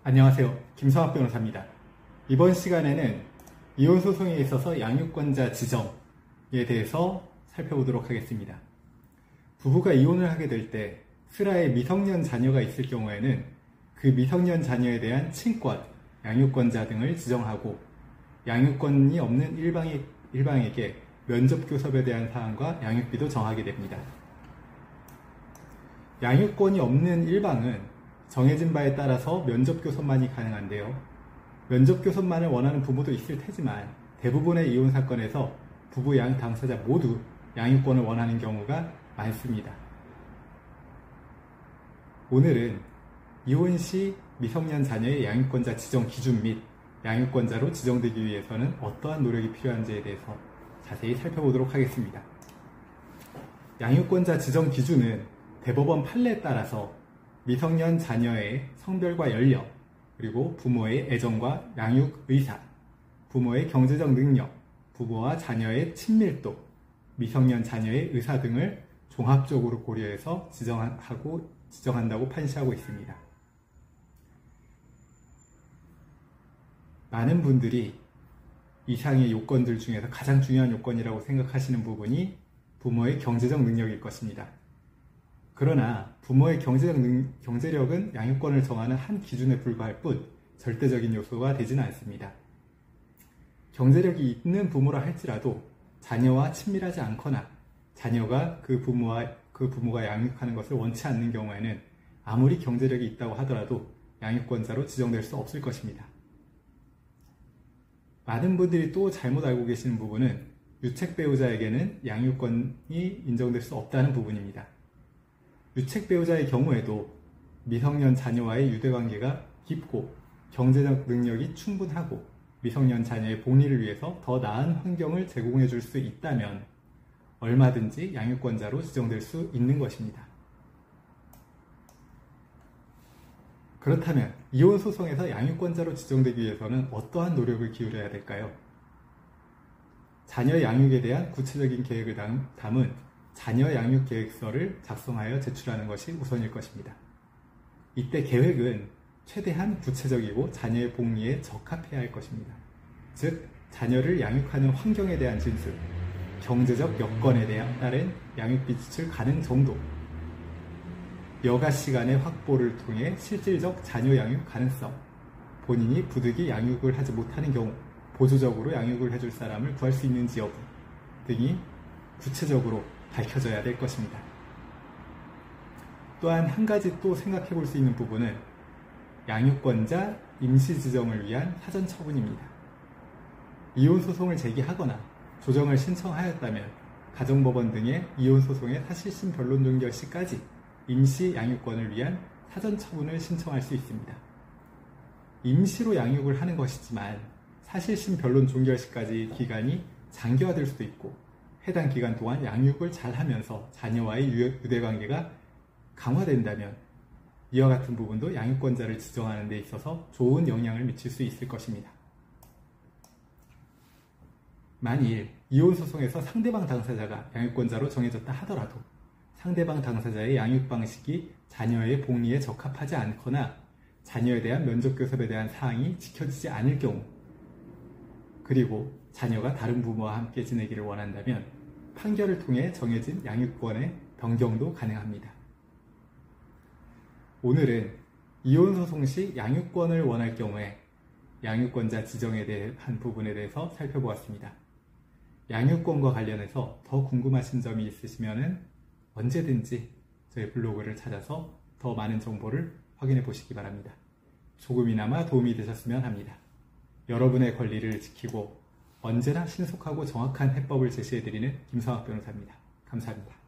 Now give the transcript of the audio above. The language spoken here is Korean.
안녕하세요. 김성학 변호사입니다. 이번 시간에는 이혼 소송에 있어서 양육권자 지정에 대해서 살펴보도록 하겠습니다. 부부가 이혼을 하게 될 때 슬하에 미성년 자녀가 있을 경우에는 그 미성년 자녀에 대한 친권, 양육권자 등을 지정하고 양육권이 없는 일방에게 면접교섭에 대한 사항과 양육비도 정하게 됩니다. 양육권이 없는 일방은 정해진 바에 따라서 면접교섭만이 가능한데요. 면접교섭만을 원하는 부부도 있을 테지만 대부분의 이혼 사건에서 부부 양 당사자 모두 양육권을 원하는 경우가 많습니다. 오늘은 이혼 시 미성년 자녀의 양육권자 지정 기준 및 양육권자로 지정되기 위해서는 어떠한 노력이 필요한지에 대해서 자세히 살펴보도록 하겠습니다. 양육권자 지정 기준은 대법원 판례에 따라서 미성년 자녀의 성별과 연령, 그리고 부모의 애정과 양육 의사, 부모의 경제적 능력, 부모와 자녀의 친밀도, 미성년 자녀의 의사 등을 종합적으로 고려해서 지정한다고 판시하고 있습니다. 많은 분들이 이상의 요건들 중에서 가장 중요한 요건이라고 생각하시는 부분이 부모의 경제적 능력일 것입니다. 그러나 부모의 경제력은 양육권을 정하는 한 기준에 불과할 뿐 절대적인 요소가 되지는 않습니다. 경제력이 있는 부모라 할지라도 자녀와 친밀하지 않거나 자녀가 그 부모가 양육하는 것을 원치 않는 경우에는 아무리 경제력이 있다고 하더라도 양육권자로 지정될 수 없을 것입니다. 많은 분들이 또 잘못 알고 계시는 부분은 유책 배우자에게는 양육권이 인정될 수 없다는 부분입니다. 유책 배우자의 경우에도 미성년 자녀와의 유대관계가 깊고 경제적 능력이 충분하고 미성년 자녀의 복리를 위해서 더 나은 환경을 제공해 줄 수 있다면 얼마든지 양육권자로 지정될 수 있는 것입니다. 그렇다면 이혼 소송에서 양육권자로 지정되기 위해서는 어떠한 노력을 기울여야 될까요? 자녀 양육에 대한 구체적인 계획을 담은 자녀 양육 계획서를 작성하여 제출하는 것이 우선일 것입니다. 이때 계획은 최대한 구체적이고 자녀의 복리에 적합해야 할 것입니다. 즉, 자녀를 양육하는 환경에 대한 진술, 경제적 여건에 따른 양육비 지출 가능 정도, 여가 시간의 확보를 통해 실질적 자녀 양육 가능성, 본인이 부득이 양육을 하지 못하는 경우 보조적으로 양육을 해줄 사람을 구할 수 있는지 여부 등이 구체적으로 밝혀져야 될 것입니다. 또한 한 가지 또 생각해 볼 수 있는 부분은 양육권자 임시 지정을 위한 사전 처분입니다. 이혼 소송을 제기하거나 조정을 신청하였다면 가정법원 등의 이혼 소송의 사실심 변론 종결 시까지 임시 양육권을 위한 사전 처분을 신청할 수 있습니다. 임시로 양육을 하는 것이지만 사실심 변론 종결 시까지 기간이 장기화될 수도 있고 해당 기간 동안 양육을 잘 하면서 자녀와의 유대관계가 강화된다면 이와 같은 부분도 양육권자를 지정하는 데 있어서 좋은 영향을 미칠 수 있을 것입니다. 만일 이혼 소송에서 상대방 당사자가 양육권자로 정해졌다 하더라도 상대방 당사자의 양육 방식이 자녀의 복리에 적합하지 않거나 자녀에 대한 면접교섭에 대한 사항이 지켜지지 않을 경우, 그리고 자녀가 다른 부모와 함께 지내기를 원한다면 판결을 통해 정해진 양육권의 변경도 가능합니다. 오늘은 이혼 소송 시 양육권을 원할 경우에 양육권자 지정에 대한 부분에 대해서 살펴보았습니다. 양육권과 관련해서 더 궁금하신 점이 있으시면 언제든지 저희 블로그를 찾아서 더 많은 정보를 확인해 보시기 바랍니다. 조금이나마 도움이 되셨으면 합니다. 여러분의 권리를 지키고 언제나 신속하고 정확한 해법을 제시해드리는 김성학 변호사입니다. 감사합니다.